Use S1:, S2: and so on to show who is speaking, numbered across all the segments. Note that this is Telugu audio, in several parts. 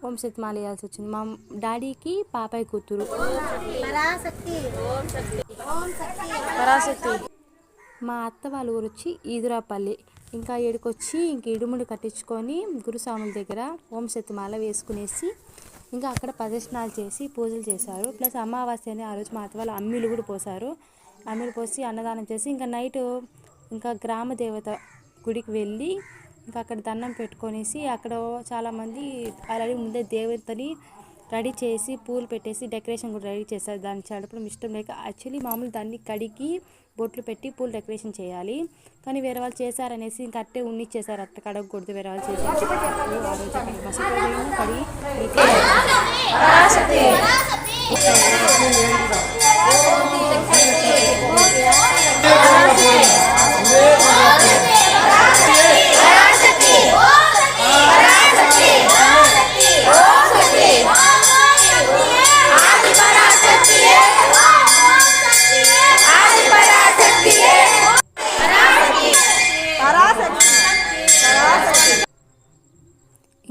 S1: ఓం శక్తి మాల వేయాల్సి వచ్చింది. మా డాడీకి పాపాయి కూతురు పరాశక్తి. మా అత్త వాళ్ళ ఊరు వచ్చి ఈదురాపల్లి. ఇంకా ఏడుకొచ్చి ఇంక ఇడుముడు కట్టించుకొని గురుస్వాముల దగ్గర ఓం శక్తి మాల వేసుకునేసి ఇంకా అక్కడ ప్రదర్శనలు చేసి పూజలు చేశారు. ప్లస్ అమావాస్య అని ఆ రోజు మా అత్త వాళ్ళు అమ్మిలు కూడా పోసారు. అమ్మిలు పోసి అన్నదానం చేసి ఇంకా నైట్ ఇంకా గ్రామ దేవత గుడికి వెళ్ళి ఇంకా అక్కడ దండం పెట్టుకొనేసి అక్కడ చాలామంది ఆల్రెడీ ముందే దేవతని రెడీ చేసి పూలు పెట్టేసి డెకరేషన్ కూడా రెడీ చేశారు. దాన్ని చడపడం ఇష్టం లేక యాక్చువల్లీ మామూలు దాన్ని కడిగి బొట్లు పెట్టి పూలు డెకరేషన్ చేయాలి, కానీ వేరే వాళ్ళు చేశారనేసి ఇంకా అట్టే ఉన్నిచ్చేసారు. అట్ట కడగకూడదు, వేరే వాళ్ళు చేసి ఆ రోజు మసలు కడిగి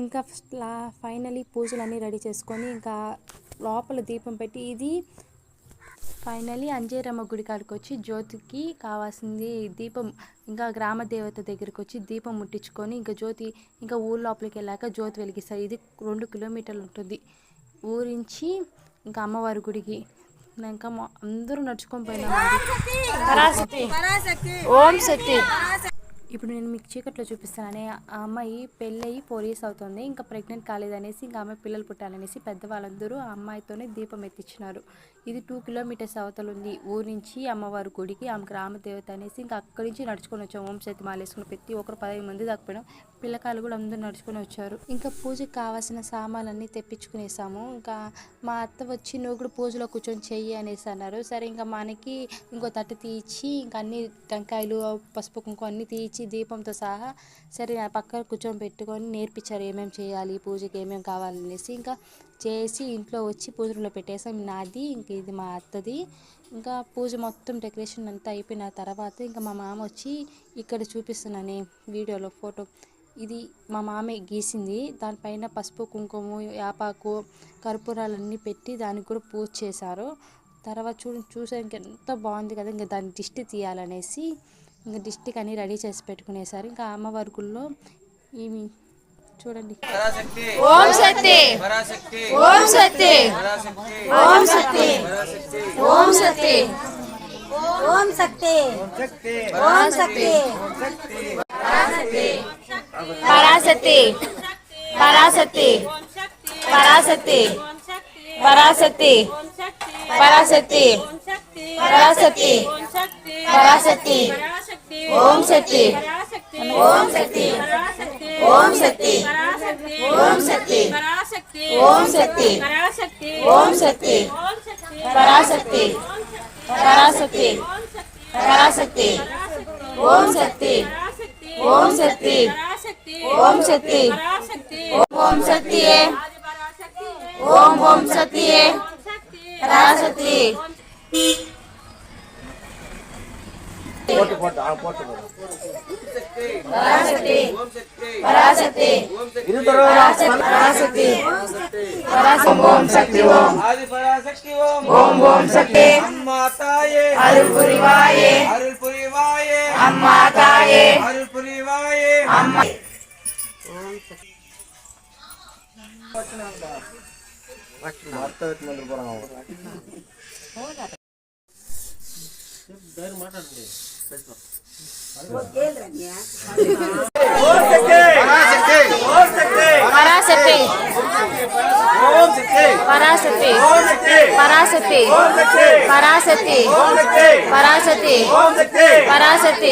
S1: ఇంకా ఫైనలీ పూజలన్నీ రెడీ చేసుకొని ఇంకా లోపల దీపం పెట్టి ఇది ఫైనలీ అంజేరమ్మ గుడి కాడికి వచ్చి జ్యోతికి కావాల్సింది దీపం ఇంకా గ్రామ దేవత దగ్గరికి వచ్చి దీపం ముట్టించుకొని ఇంకా జ్యోతి ఇంకా ఊరు లోపలికి వెళ్ళాక జ్యోతి వెలిగిస్తారు. ఇది 2 కిలోమీటర్లు ఉంటుంది ఊరించి ఇంకా అమ్మవారి గుడికి. ఇంకా అందరూ నడుచుకొని పోయినామండి. ఓం శక్తి. ఇప్పుడు నేను మీకు చీకట్లో చూపిస్తానని ఆ అమ్మాయి పెళ్ళయి 4 years అవుతుంది. ఇంకా ప్రెగ్నెంట్ కాలేదనేసి ఇంకా అమ్మాయి పిల్లలు పుట్టాలనేసి పెద్దవాళ్ళందరూ ఆ అమ్మాయితోనే దీపం ఎత్తిచ్చినారు. ఇది 2 kilometers అవతల ఉంది ఊరి నుంచి అమ్మవారి గుడికి. ఆమె గ్రామ దేవత అనేసి ఇంకా అక్కడి నుంచి నడుచుకొని వచ్చాము. ఓం శక్తి మాల వేసుకుని ప్రతి ఒక్కరు 15 మంది దాకపోయినాం. పిల్లకాయలు కూడా అందరూ నడుచుకొని వచ్చారు. ఇంకా పూజకి కావాల్సిన సామాన్లన్నీ తెప్పించుకునేసాము. ఇంకా మా అత్త వచ్చి నువ్వు కూడా పూజలో కూర్చొని చెయ్యి అనేసి అన్నారు. సరే ఇంకా మనకి ఇంకో తట్టు తీయించి ఇంకా అన్ని టెంకాయలు పసుపు కుంకుమ అన్నీ తీయించి దీపంతో సహా సరే ఆ పక్కన కూర్చొని పెట్టుకొని నేర్పించారు ఏమేమి చేయాలి, పూజకి ఏమేమి కావాలనేసి. ఇంకా చేసి ఇంట్లో వచ్చి పూజలో పెట్టేసాం. నాది ఇంక ఇది మా అత్తది. ఇంకా పూజ మొత్తం డెకరేషన్ అంతా అయిపోయిన తర్వాత ఇంకా మా మామ వచ్చి ఇక్కడ చూపిస్తున్నాను వీడియోలో ఫోటో. ఇది మా మామే గీసింది. దానిపైన పసుపు కుంకుమ యాపాకు కర్పూరాలన్నీ పెట్టి దానికి కూడా పూజ చేశారు. తర్వాత చూసానికి ఎంత బాగుంది కదా. ఇంకా దాన్ని దిష్టి తీయాలనేసి ఇంకా దిష్టికి అన్నీ రెడీ చేసి పెట్టుకునేసారు. ఇంకా అమ్మవారి గుళ్ళో ఇవి చూడండి. ఓం శక్తి, ఓం శక్తి, ఓం శక్తి, ఓం శక్తి, ఓం శక్తి, ఓం శక్తి, పరాశక్తి, పరాశక్తి, పరాశక్తి, పరాశక్తి, పరాశక్తి, పరాశక్తి, పరాశక్తి, ఓం శక్తి, ఓం శక్తి, ఓం శక్తి, ఓం శక్తి, ఓం శక్తి, ఓం శక్తి, పరాశక్తి, పరాశక్తి, పరాశక్తి, ఓం శక్తి, ఓం శక్తి, ఓం శక్తి, ఓం శక్తి, ఓం ఓం శక్తి, పరాశక్తి. పరాశక్తి, పరాశక్తి, పరాశక్తి, ఓం శక్తి, ఓం ఆది పరాశక్తి, ఓం ఓం శక్తి, అమ్మా తాయే అరుల్ పురివాయే, అరుల్ పురివాయే, అమ్మా తాయే అరుల్ పురివాయే, అమ్మా ఓం శక్తి. మాట్లాడండి. పరాశక్తి, పరాశక్తి, పరాశక్తి, పరాశక్తి, పరాశక్తి, పరాశక్తి, పరాశక్తి,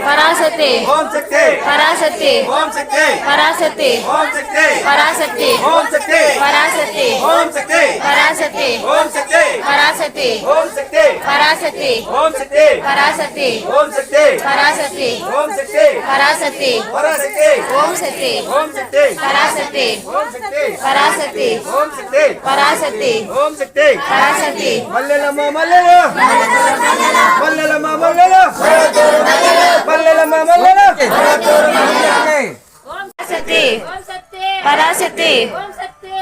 S1: పరాశక్తి, పరాశక్తి, పరాశక్తి, పరాశక్తి, పరాశక్తి, పరాశక్తి, పరాశక్తి, పరాశక్తి, పరాశక్తి, పరాశక్తి, ఓం శక్తి, పరాశక్తి, పరాశక్తి, పరాశక్తి, పరాశక్తి,
S2: మల్లెలమ్మ మల్లెలు, మల్లెలమ్మ మల్లెలు, మల్లెలమ్మ మల్లెలు,
S1: పరాశక్తి, పరాశక్తి,